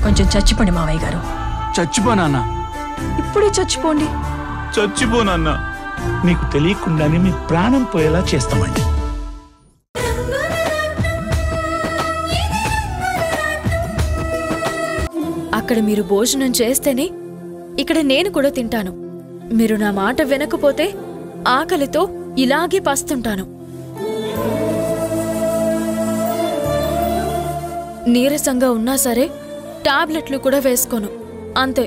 కొంచెం చచ్చిపోండి మావయ్య గారు. చచ్చిపోనా? ఇప్పుడే చచ్చిపోండి. చచ్చిపోనన్నా. మీకు తెలియకుండానే మీ ప్రాణం పోయేలా చేస్తామండి. అక్కడ మీరు భోజనం చేస్తేనే ఇక్కడ నేను కూడా తింటాను. మీరు నా మాట వినకపోతే ఆకలితో ఇలాగే పస్తుంటాను. నీరసంగా ఉన్నా సరే టాబ్లెట్లు కూడా వేసుకోను, అంతే.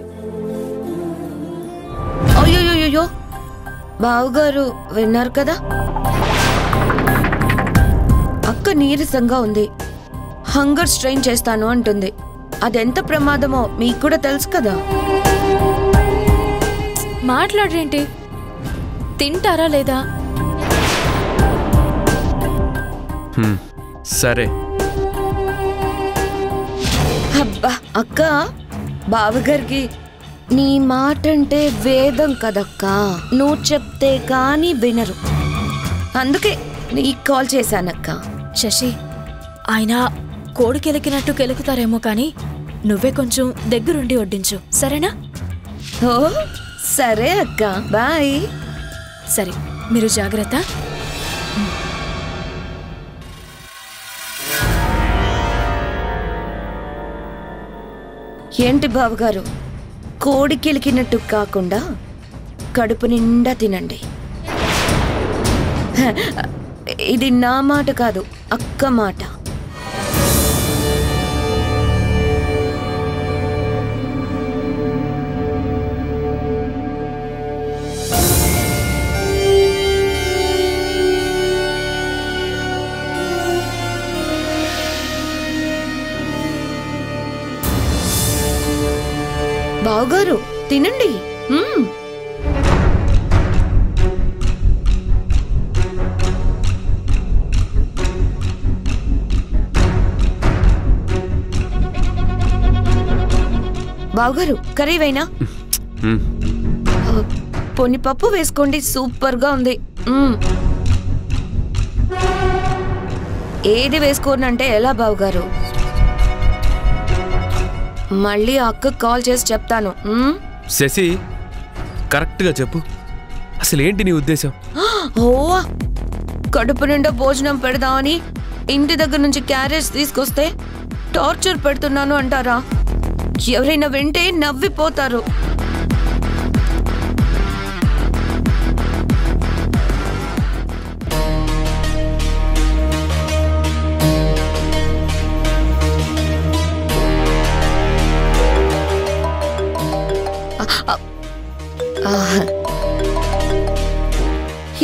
అయ్యోయ్యో, బావగారు విన్నారు కదా, అక్క నీరసంగా ఉంది, హంగర్ స్ట్రెయిన్ చేస్తాను అంటుంది. అదెంత ప్రమాదమో మీకు కూడా తెలుసు కదా. మాట్లాడరేంటి? తింటారా లేదా? సరే. అబ్బా అక్క, బావగారికి నీ మాట అంటే వేదం కదక్క, నువ్వు చెప్తే కానీ వినరు. అందుకే నీకు కాల్ చేశానక్క. శశి, ఆయన కోడి కెలికినట్టు కెలుకుతారేమో కానీ నువ్వే కొంచెం దగ్గరుండి వడ్డించు, సరేనా? ఓ సరే అక్క, బాయ్. సరే, మీరు జాగ్రత్త. ఏంటి బావగారు, కోడి కెలికినట్టు కాకుండా కడుపు నిండా తినండి. ఇది నా మాట కాదు, అక్క మాట. బావగారు తినండి. బావగారు కర్రీ వేయినా? పొన్ని పప్పు వేసుకోండి, సూపర్ గా ఉంది. ఏది వేసుకోనంటే ఎలా బావగారు? మళ్ళీ అక్క కాల్ చేసి చెప్తాను. శశి, కరెక్ట్గా చెప్పు, అసలు ఏంటి నీ ఉద్దేశం? ఓ, కడుపు నిండా భోజనం పెడదామని ఇంటి దగ్గర నుంచి క్యారేజ్ తీసుకొస్తే టార్చర్ పెడుతున్నాను అంటారా? ఎవరైనా వింటే నవ్విపోతారు.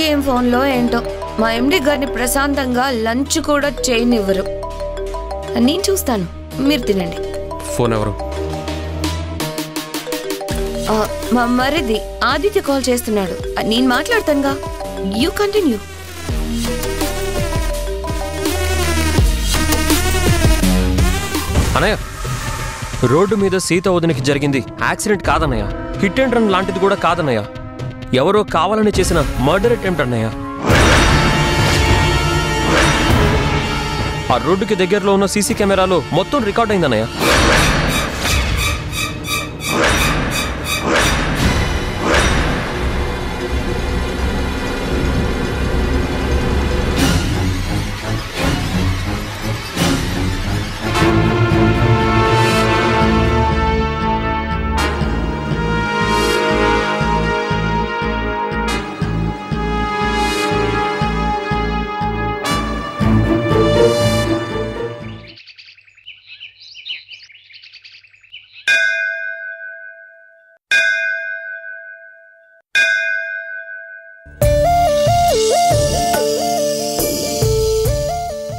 ఏం ఫోన్లో ఏంటో, మా ఎండి గారిని ప్రశాంతంగా లంచ్ కూడా చేయనివ్వరు. నేను చూస్తాను, మీరు తినండి. ఫోన్ ఎవరు? మా మరిది ఆదిత్య కాల్ చేస్తున్నాడు, నేను మాట్లాడతానుగా. You continue. అనయ్య, రోడ్డు మీద సీత వదినకి జరిగింది యాక్సిడెంట్ కాదన్నయ్య, హిట్ అండ్ రన్ లాంటిది కూడా కాదన్నయ్య, ఎవరో కావాలని చేసిన మర్డర్ అటెంప్ట్ అన్నయ్య. ఆ రోడ్డుకి దగ్గరలో ఉన్న సీసీ కెమెరాలో మొత్తం రికార్డ్ అయిందన్నయ్య.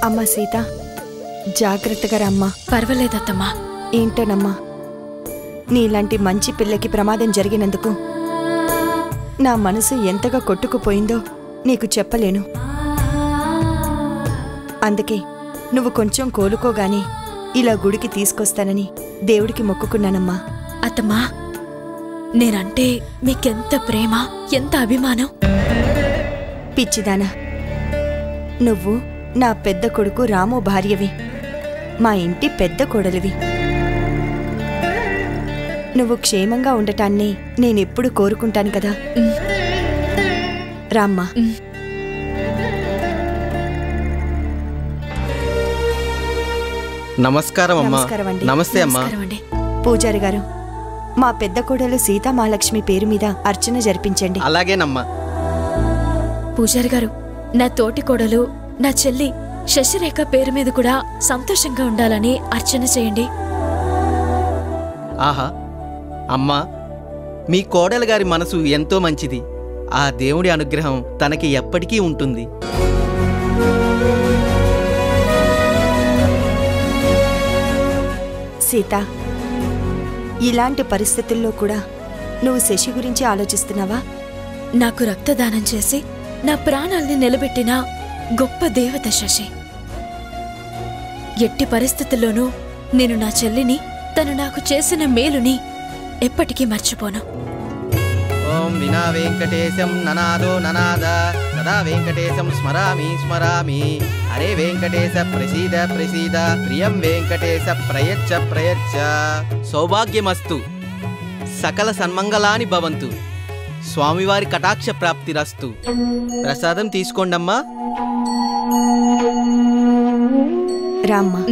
అమ్మా సీత, జాగ్రత్తగా రమ్మా. పర్వాలేదత్తమ్మా. ఏంటోనమ్మా, నీలాంటి మంచి పిల్లకి ప్రమాదం జరిగినందుకు నా మనసు ఎంతగా కొట్టుకుపోయిందో నీకు చెప్పలేను. అందుకే నువ్వు కొంచెం కోలుకోగానే ఇలా గుడికి తీసుకొస్తానని దేవుడికి మొక్కుకున్నానమ్మా. అత్తమ్మా, నేనంటే మీకెంత ప్రేమ, ఎంత అభిమానం. పిచ్చిదానా, నువ్వు నా పెద్ద కొడుకు రాము భార్యవి, మా ఇంటి పెద్ద కోడలివి. నువ్వు క్షేమంగా ఉండటాన్ని నేనెప్పుడు కోరుకుంటాను కదా. రామ్మా. నమస్కారం అమ్మా. నమస్కారమండి. నమస్తే అమ్మా. నమస్కారమండి. పూజారి గారు, మా పెద్ద కోడలు సీతామహాలక్ష్మి పేరు మీద అర్చన జరిపించండి. అలాగేనమ్మా. పూజారి గారు, నా తోటి కోడలు నా చెల్లి శశిరేఖ పేరు మీద కూడా సంతోషంగా ఉండాలని అర్చన చేయండి. ఆహా అమ్మా, మీ కోడలు గారి మనసు ఎంతో మంచిది. ఆ దేవుడి అనుగ్రహం తనకి ఎప్పటికీ ఉంటుంది. సీత, ఇలాంటి పరిస్థితుల్లో కూడా నువ్వు శశి గురించి ఆలోచిస్తున్నావా? నాకు రక్తదానం చేసి నా ప్రాణాల్ని నిలబెట్టిన గొప్ప దేవత శశి. ఎట్టి పరిస్థితుల్లోనూ నేను నా చెల్లిని, తను నాకు చేసిన మేలుని ఎప్పటికీ మర్చిపోను. ఓం వినా వెంకటేశం ననాదో ననాద సదా వెంకటేశం స్మరామి స్మరామి. హరే వెంకటేశ ప్రసీద ప్రసీద. ప్రియం వెంకటేశ ప్రయచ్చ ప్రయచ్చ. సౌభాగ్యమస్తు. సకల సన్మంగళాని భవంతు. స్వామివారి కటాక్ష ప్రాప్తిరస్తు. ప్రసాదం తీసుకోండమ్మా. రామ్మా.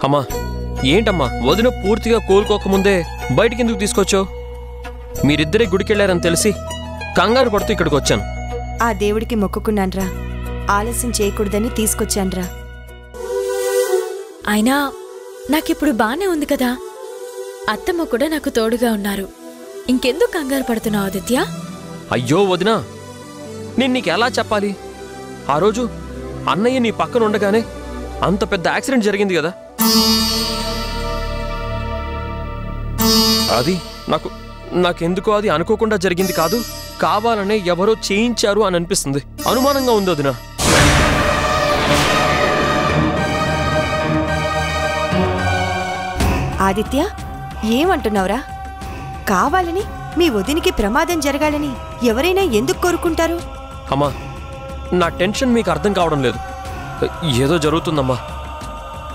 అమ్మా, ఏంటమ్మా వదిన పూర్తిగా కోలుకోకముందే బయటికి ఎందుకు తీసుకొచ్చావు? మీరిద్దరే గుడికెళ్లారని తెలిసి కంగారు పడుతూ ఇక్కడికి వచ్చాను. ఆ దేవుడికి మొక్కుకున్నాన్రా, ఆలస్యం చేయకూడదని తీసుకొచ్చాన్రా. అయినా నాకిప్పుడు బానే ఉంది కదా. అత్తమ్మ కూడా నాకు తోడుగా ఉన్నారు. ఇంకెందుకు కంగారు పడుతున్నావు ఆదిత్య? అయ్యో వదినా, నేను నీకు ఎలా చెప్పాలి? ఆ రోజు అన్నయ్య నీ పక్కన ఉండగానే అంత పెద్ద యాక్సిడెంట్ జరిగింది కదా. అది నాకెందుకో అది అనుకోకుండా జరిగింది కాదు, కావాలనే ఎవరో చేయించారు అని అనిపిస్తుంది. అనుమానంగా ఉంది వదినా. ఆదిత్య, ఏమంటున్నావురా? కావాలని మీ వదినికి ప్రమాదం జరగాలని ఎవరైనా ఎందుకు కోరుకుంటారు? అమ్మా, నా టెన్షన్ మీకు అర్థం కావడం లేదు. ఏదో జరుగుతుందమ్మా,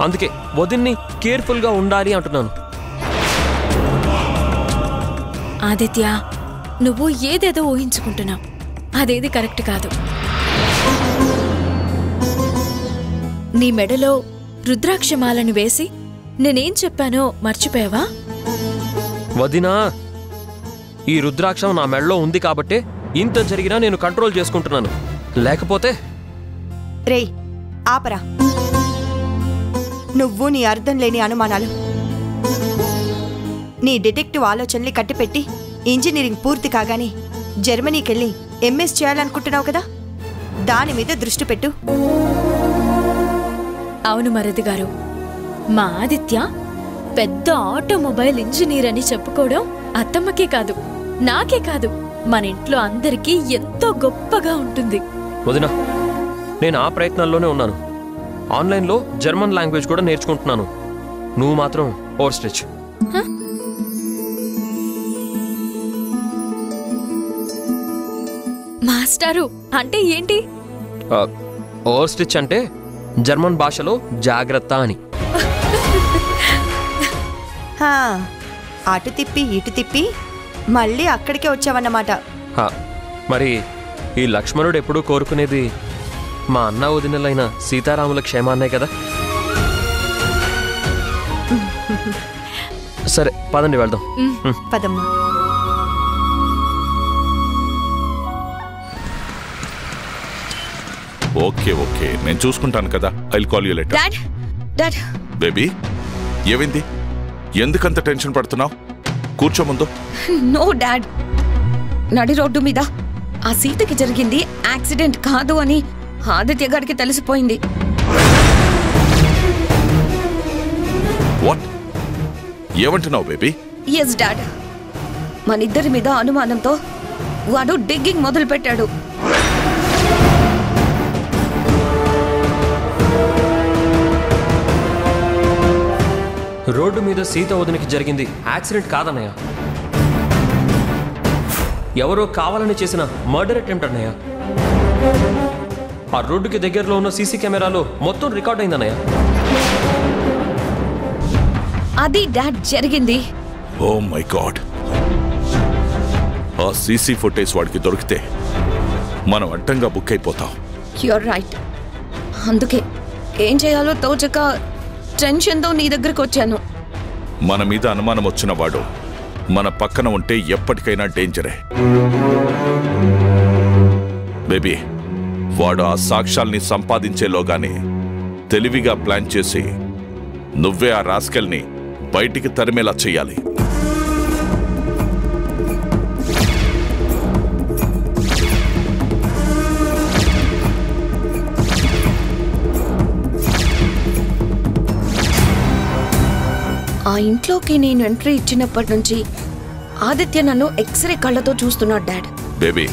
అందుకే వదిన్ని కేర్ఫుల్గా ఉండాలి అంటున్నాను. ఆదిత్య, నువ్వు ఏదేదో ఊహించుకుంటున్నావు. అదేది కరెక్ట్ కాదు. నీ మెడలో రుద్రాక్షమాలను వేసి నేనేం చెప్పానో మర్చిపోయావా? వదినా, ఈ రుద్రాక్షం నా మెడలో ఉంది కాబట్టే ఇంత జరిగినా నేను కంట్రోల్ చేసుకుంటున్నాను. లేకపోతే రేయ్, ఆపరా. నువ్వు నీ అర్థం లేని అనుమానాలు, నీ డిటెక్టివ్ ఆలోచనల్ని కట్టిపెట్టి ఇంజనీరింగ్ పూర్తి కాగానే జర్మనీకెళ్ళి ఎంఎస్ చేయాలనుకుంటున్నావు కదా, దాని మీద దృష్టి పెట్టు. అవును మరిది గారు, మా ఆదిత్య పెద్ద ఆటోమొబైల్ ఇంజనీర్ అని చెప్పుకోవడం అత్తమ్మకే కాదు, నాకే కాదు, మన ఇంట్లో అందరికీ ఎంతో గొప్పగా ఉంటుంది. వదినా, నేను ఆ ప్రయత్నాల్లోనే ఉన్నాను. ఆన్లైన్లో జర్మన్ లాంగ్వేజ్ కూడా నేర్చుకుంటున్నాను. నువ్వు మాత్రం ఓవర్ స్టిచ్. మాస్టారు అంటే ఏంటి? ఓవర్ స్టిచ్ అంటే జర్మన్ భాషలో జాగ్రత్త అని. హా, అటు తిప్పి ఇటు తిప్పి మళ్ళీ అక్కడికే వచ్చావన్నమాట. మరి ఈ లక్ష్మణుడు ఎప్పుడూ కోరుకునేది మా అన్న వదినలైన సీతారాముల క్షేమాన్నే కదా. సరే పదండి వెళ్దాం. పదమ్మా. ఓకే ఓకే, నేను చూసుకుంటాను కదా. I'll call you later. Dad dad baby, ఏమైంది? ఎందుకంత టెన్షన్ పడుతున్నావు? కూర్చో ముందు. నో డాడ్, నడి రోడ్డు మీద ఆ సీతకి జరిగింది యాక్సిడెంట్ కాదు అని ఆదిత్య గారికి తెలిసిపోయింది. వాట్? ఏమంటున్నావు బేబీ? ఎస్ డాడ్, మనిద్దరి మీద అనుమానంతో వాడు డిగ్గింగ్ మొదలు పెట్టాడు. రోడ్డు మీద సీత వదినకి జరిగింది యాక్సిడెంట్ కాదన్నయ్య, ఎవరో కావాలని చేసిన మర్డర్ అటెంప్ట్ అన్నయ్య. ఆ రోడ్డుకి దగ్గరలో ఉన్న సీసీ కెమెరాలో మొత్తం రికార్డ్ అయిందన్నయ్య. అది డాడ్ జరిగింది. ఓ మై గాడ్, ఆ సీసీ ఫుటేజ్ వాడికి దొరికితే మనం అడ్డంగా బుక్ అయిపోతాం. You're right. అందుకే ఏం చేయాలో తోచక టెన్షన్తో నీ దగ్గరకు వచ్చాను. మన మీద అనుమానం వచ్చిన వాడు మన పక్కన ఉంటే ఎప్పటికైనా డేంజరే. బేబీ, వాడు ఆ సాక్ష్యాల్ని సంపాదించేలోగానే తెలివిగా ప్లాన్ చేసి నువ్వే ఆ రాస్కెల్ని బయటికి తరిమేలా చెయ్యాలి. ఆ ఇంట్లోకి నేను ఎంట్రీ ఇచ్చినప్పటి నుంచి ఆదిత్య నన్ను ఎక్స్రే కళ్ళతో చూస్తున్నాడు డాడ్. బేబీ,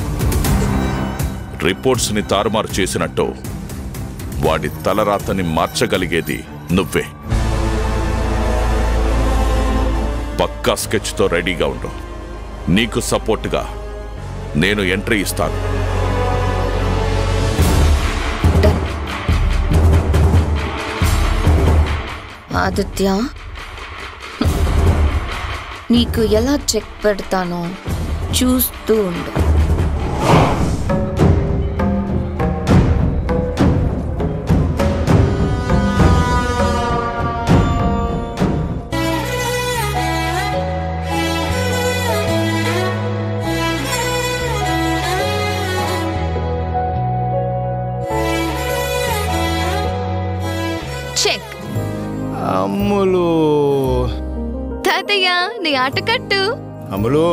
రిపోర్ట్స్ ని తారుమారు చేసినట్టు వాడి తలరాతని మార్చగలిగేది నువ్వే. పక్కా స్కెచ్ తో రెడీగా ఉండు. నీకు సపోర్ట్గా నేను ఎంట్రీ ఇస్తాను. ఆదిత్య, నీకు ఎలా చెక్ పెడతానో చూస్తూ ఉండు. చెక్. అమ్ములు, తాతయ్య నీ ఆట కట్టు. అమ్ములు,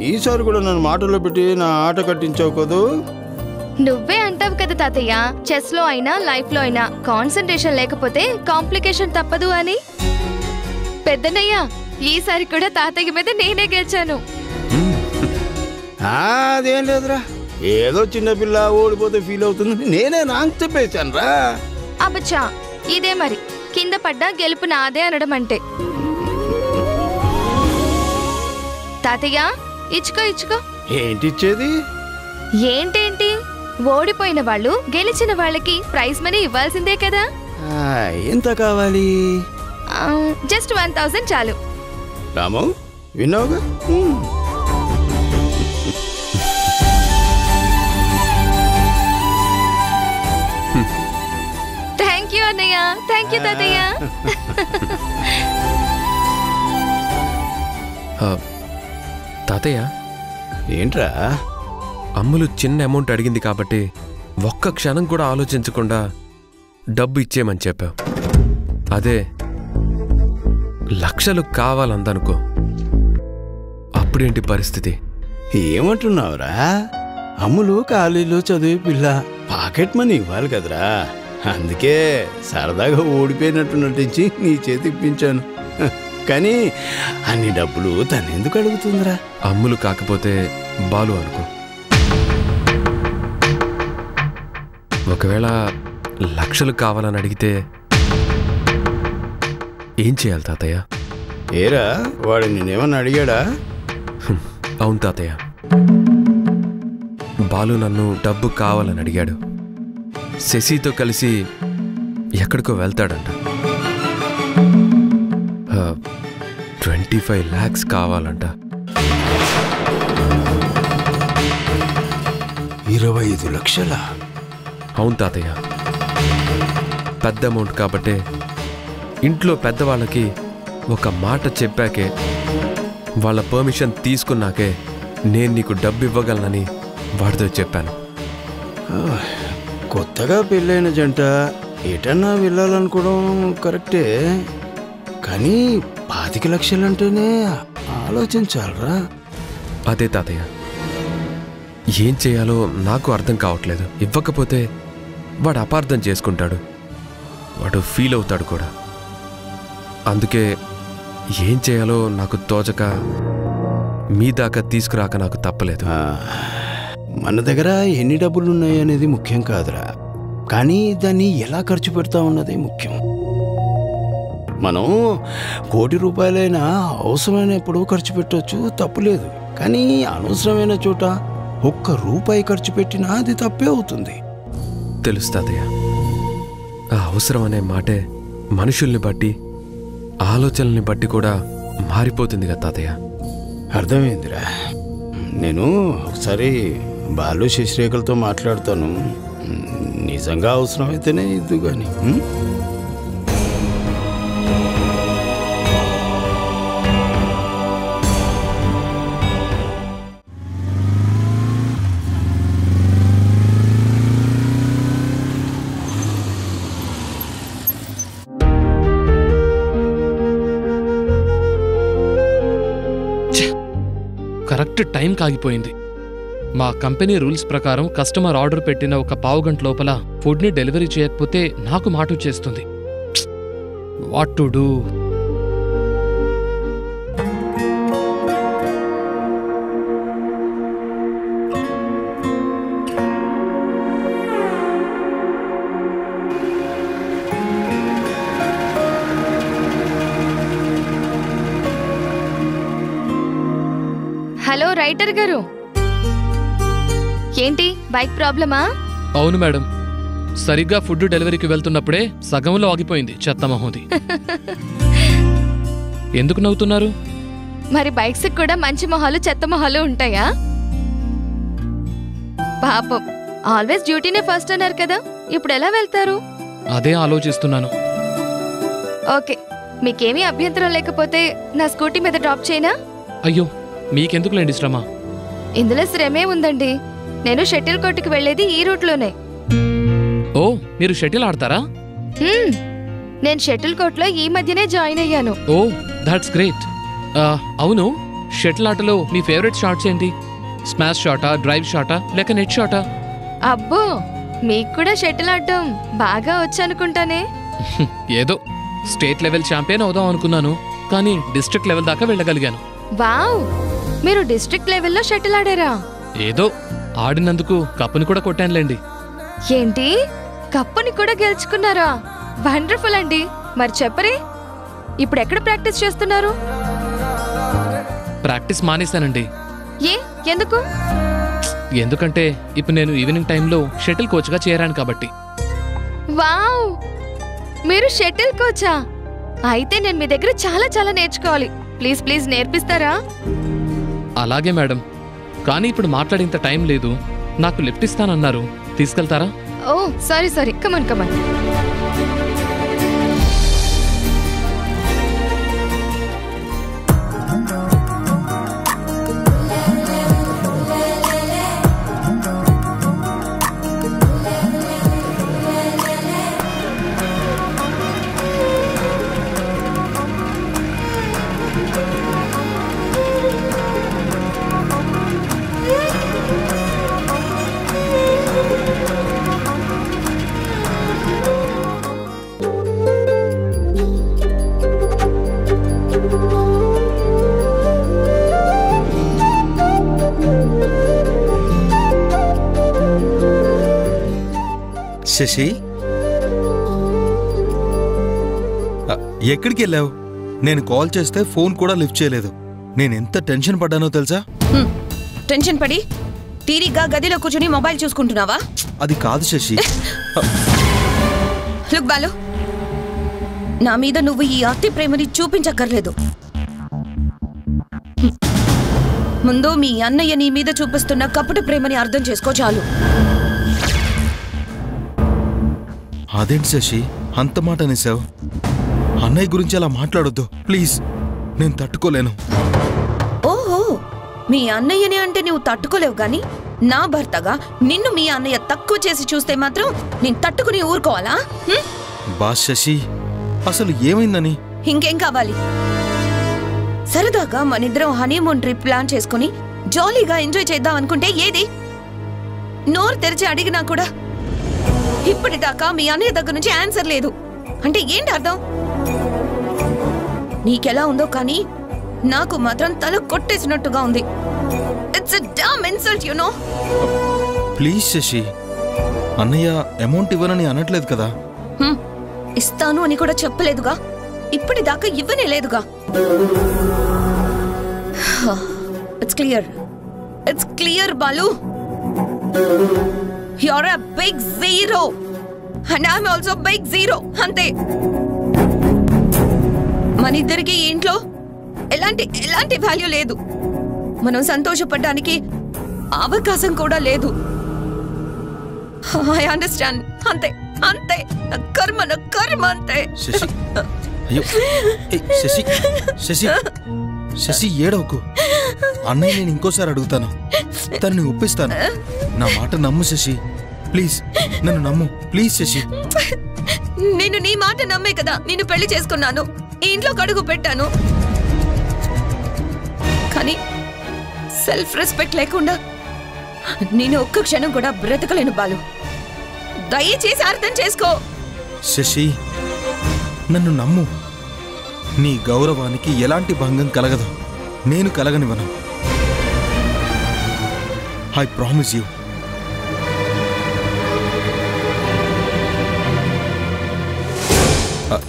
ఈసారి కూడా నన్ను మాటల్లో పెట్టి నా ఆట కట్టించావు కదూ. నువ్వే అంటావు కదా తాతయ్య, చెస్ లో అయినా లైఫ్ లో అయినా కాన్సంట్రేషన్ లేకపోతే కాంప్లికేషన్ తప్పదు అని. పెద్దనయ్య, ఈసారి కూడా తాతయ్య మీద నేనే గెలిచాను. అదేం లేదురా, ఏదో చిన్నపిల్ల ఓడిపోతే ఫీల్ అవుతుంది, నేనే నాకు చెప్పేశాను రా. అబ్బచ్చా, ఇదే మరి కింద పడ్డా గెలుపు నాదే అనడం అంటే. తాతయ్య, ఇచ్చుకో ఇచ్చుకో. ఏంటిచ్చేది? ఏంటేంటి, ఓడిపోయిన వాళ్ళు గెలిచిన వాళ్ళకి ప్రైజ్ మనీ ఇవ్వాల్సిందే కదా. ఎంత కావాలి? జస్ట్ 1000 చాలు. రాము, విన్నావుగా? థ్యాంక్ యూ అన్నయ్య, థ్యాంక్ యూ తాతయ్య. తాతయ్య, ఏంట్రా? అమ్ములు చిన్న అమౌంట్ అడిగింది కాబట్టి ఒక్క క్షణం కూడా ఆలోచించకుండా డబ్బు ఇచ్చేయమని చెప్పావు. అదే లక్షలు కావాలందనుకో, అప్పుడేంటి పరిస్థితి? ఏమంటున్నావురా? అమ్ములు కాలేజీలో చదివే పిల్ల, పాకెట్ మనీ ఇవ్వాలి కదరా. అందుకే సరదాగా ఓడిపోయినట్టు నటించి నీ చేతి ఇప్పించాను. కానీ అన్ని డబ్బులు తనెందుకు అడుగుతుందిరా? అమ్ములు కాకపోతే బాలు అనుకో. ఒకవేళ లక్షలు కావాలని అడిగితే ఏం చేయాలి తాతయ్య? ఏరా, వాడు నేనేమన్నా అడిగాడా? అవును తాతయ్య, బాలు నన్ను డబ్బు కావాలని అడిగాడు. శశితో కలిసి ఎక్కడికో వెళ్తాడంట. 25 lakhs కావాలంట. 25 లక్షల? అవును తాతయ్య, పెద్ద అమౌంట్ కాబట్టే ఇంట్లో పెద్దవాళ్ళకి ఒక మాట చెప్పాకే, వాళ్ళ పర్మిషన్ తీసుకున్నాకే నేను నీకు డబ్బు ఇవ్వగలనని వాడితో చెప్పాను. కొత్తగా పెళ్ళైన జంట ఎటన్నా వెళ్ళాలనుకోవడం కరెక్టే, కానీ 25 లక్షలంటేనే ఆలోచించాలరా. అదే తాతయ్య, ఏం చేయాలో నాకు అర్థం కావట్లేదు. ఇవ్వకపోతే వాడు అపార్థం చేసుకుంటాడు, వాడు ఫీల్ అవుతాడు కూడా. అందుకే ఏం చేయాలో నాకు తోచక మీ దాకా తీసుకురాక నాకు తప్పలేదు. మన దగ్గర ఎన్ని డబ్బులు ఉన్నాయి అనేది ముఖ్యం కాదురా, కానీ దాన్ని ఎలా ఖర్చు పెడతామన్నది ముఖ్యం. మనం 1 కోటి రూపాయలైనా అవసరమైనప్పుడు ఖర్చు పెట్టవచ్చు, తప్పులేదు. కానీ అనవసరమైన చోట 1 రూపాయి ఖర్చు పెట్టినా అది తప్పే అవుతుంది. తెలుస్తాదయ్య, ఆ అవసరం అనే మాటే మనుషుల్ని బట్టి ఆలోచనల్ని బట్టి కూడా మారిపోతుంది కదా తాతయ్య. అర్థమైందిరా. నేను ఒకసారి బాలు శశిరేఖలతో మాట్లాడతాను. నిజంగా అవసరమైతేనే ఇద్దు కానీ. కరెక్ట్ టైం కాగిపోయింది. మా కంపెనీ రూల్స్ ప్రకారం కస్టమర్ ఆర్డర్ పెట్టిన ఒక పావుగంట లోపల ఫుడ్ని డెలివరీ చేయకపోతే నాకు మాట చేస్తుంది. What to do? Hello writer గారు, ఏంటి బైక్ ప్రాబ్లమా? అవును మేడం, సరిగ్గా ఫుడ్ డెలివరీకి వెళ్తున్నప్పుడే సగంలో ఆగిపోయింది చెత్త మహోది. ఎందుకు నవ్వుతున్నారు? మరి బైక్స్ కూడా మంచి మొహాలు చెత్త మొహాలు ఉంటాయా? పాపం, ఆల్వేస్ డ్యూటీనే ఫస్ట్ అన్నారు కదా, ఇప్పుడు ఎలా వెళ్తారు? అదే ఆలోచిస్తున్నాను. ఓకే, మీకేమీ అభ్యంతరం లేకపోతే నా స్కూటీ మీద డ్రాప్ చేయనా? అయ్యో, మీకెందుకులేండి శ్రమ. ఇందులో శ్రమే ఉందండి. నేను షటిల్ కోర్టుకి వెళ్లేది ఈ రూట్లోనే. ఓ, మీరు షటిల్ ఆడతారా? నేను షటిల్ కోర్టులో ఈ మధ్యనే జాయిన్ అయ్యాను. ఓ, దట్స్ గ్రేట్. అవును, షటిల్ ఆటలో మీ ఫేవరెట్ షాట్స్ ఏంటి? స్మాష్ షాటా, డ్రైవ్ షాటా, లేక నెట్ షాటా? అబ్బో, మీకు కూడా షటిల్ ఆడటం బాగా వచ్చనుకుంటానే. ఏదో స్టేట్ లెవెల్ ఛాంపియన్ అవుదాం అనుకున్నాను, కానీ డిస్ట్రిక్ట్ లెవెల్ దాకా వెళ్ళగలిగాను. వావ్, మీరు డిస్ట్రిక్ట్ లెవెల్లో షటిల్ ఆడారా? ఏదో ఆడినందుకు కప్పుని కూడా కొట్టానులేండి. ఏంటి, కప్పుని కూడా గెలుచుకున్నారా? వండర్ఫుల్ అండి. మరి చెప్పరే, ఇప్పుడు ఎక్కడ ప్రాక్టీస్ చేస్తున్నారు? ప్రాక్టీస్ మానేశానండి. ఏ, ఎందుకు? ఎందుకంటే ఇప్పుడు నేను ఈవినింగ్ టైంలో షటిల్ కోచ్గా చేరాను కాబట్టి. వావ్, మీరు షటిల్ కోచా? అయితే నేను మీ దగ్గర చాలా చాలా నేర్చుకోవాలి. ప్లీజ్ ప్లీజ్ నేర్పిస్తారా? అలాగే మేడం, కానీ ఇప్పుడు మాట్లాడేంత టైం లేదు. నాకు లిఫ్ట్ ఇస్తానన్నారు, తీసుకెళ్తారా? Oh sorry sorry, come on come on. Shashi, ఎక్కడికి వెళ్ళావు? నేను కాల్ చేస్తే ఫోన్ కూడా లిఫ్ట్ చేయలేదు. నేను ఎంత టెన్షన్ పడ్డానో తెలుసా? టెన్షన్ పడి తీరిగ్గా గదిలో కూర్చొని మొబైల్ చూసుకుంటున్నావా? అది కాదు శశి. లుక్ బాలు, నా మీద నువ్వు ఈ అతి ప్రేమని చూపించక్కర్లేదు. ముందు మీ అన్నయ్య నీ మీద చూపిస్తున్న కపట ప్రేమని అర్థం చేసుకో చాలు. అదేంటి శశి, అంత మాట అనేసావు? అన్నయ్య గురించి అలా మాట్లాడొద్దు ప్లీజ్, నేను తట్టుకోలేను. ఓహో, మీ అన్నయ్యని అంటే నువ్వు తట్టుకోలేవు గాని నా భర్తగా నిన్ను మీ అన్నయ్య తక్కువ చేసి చూస్తే మాత్రం నేను తట్టుకుని ఊరుకోవాలా? బాస్ శశి, అసలు ఏమైందని? ఇంకేం కావాలి? సరదాగా మనిద్దరం హనీమూన్ ట్రిప్ ప్లాన్ చేసుకుని జాలీగా ఎంజాయ్ చేద్దాం అనుకుంటే ఏది? నోరు తెరిచి అడిగినా కూడా ఇప్పటిదాకా మీ అన్నయ్య దగ్గర నుంచి ఆన్సర్ లేదు అంటే ఏంటి అర్థం? నీకెలా ఉందో కానీ నాకు మాత్రం తల కొట్టేసినట్టుగా ఉంది. It's a damn insult you know. Please Shashi, అన్నయ్య అమౌంట్ ఇవ్వనని అనట్లేదు కదా? ఇస్తాను అని కూడా చెప్పలేదుగా, ఇప్పటిదాకా ఇవ్వనే లేదుగా. It's clear Balu, you're a big zero and I'm also big zero. అంతే. మన ఇద్దరికి ఇంట్లో ఎలాంటి వాల్యూ లేదు. మనం సంతోషపడడానికి అవకాశం కూడా లేదు. I understand. అంతే అంతే, కర్మ అంతే. శశి, అయ్యో శశి, శశి, శశి ఏడవకు. అన్నయ్య నేను ఇంకోసారి అడుగుతాను, తనని ఒప్పిస్తాను. నా మాట నమ్ము శశి, ప్లీజ్ నన్ను నమ్ము, ప్లీజ్ శశి. నేను నీ మాట నమ్మే కదా నిన్ను పెళ్లి చేసుకున్నాను, ఈ ఇంట్లో కడుగు పెట్టాను. కానీ సెల్ఫ్ రెస్పెక్ట్ లేకుండా నేను ఒక్క క్షణం కూడా బ్రతకలేను బాలు. దయచేసి అర్థం చేసుకో. శశి నన్ను నమ్ము, నీ గౌరవానికి ఎలాంటి భంగం కలగదు, నేను కలగనివ్వను. I promise you.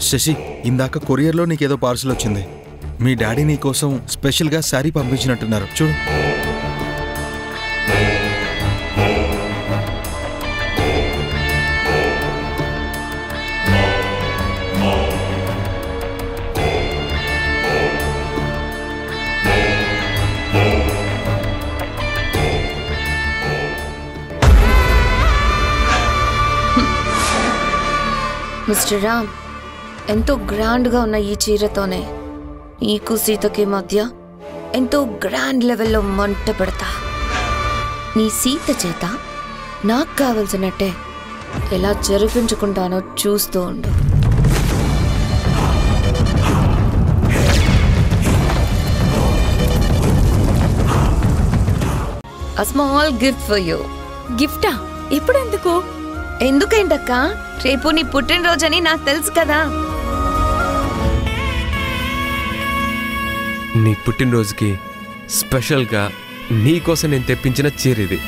శశి, ఇందాక కొరియర్లో నీకేదో పార్సల్ వచ్చింది. మీ డాడీ నీ కోసం స్పెషల్గా శారీ పంపించినట్టున్నారు, చూడు. మిస్టర్ రామ్, ఎంతో గ్రాండ్గా ఉన్న ఈ చీరతోనే నీకు సీతకి మధ్య ఎంతో గ్రాండ్ లెవెల్లో మంట పెడతా. నీ సీత చేత నాకు కావలసినట్టే ఎలా జరిపించుకుంటానో చూస్తూ ఉండు. A small gift for you. గిఫ్టా? ఎప్పుడెందుకు? ఎందుకేంటక్క, రేపు నీ పుట్టినరోజని నాకు తెలుసు కదా. నీ పుట్టినరోజుకి స్పెషల్గా నీకోసం నేను తెప్పించిన చీర ఇది.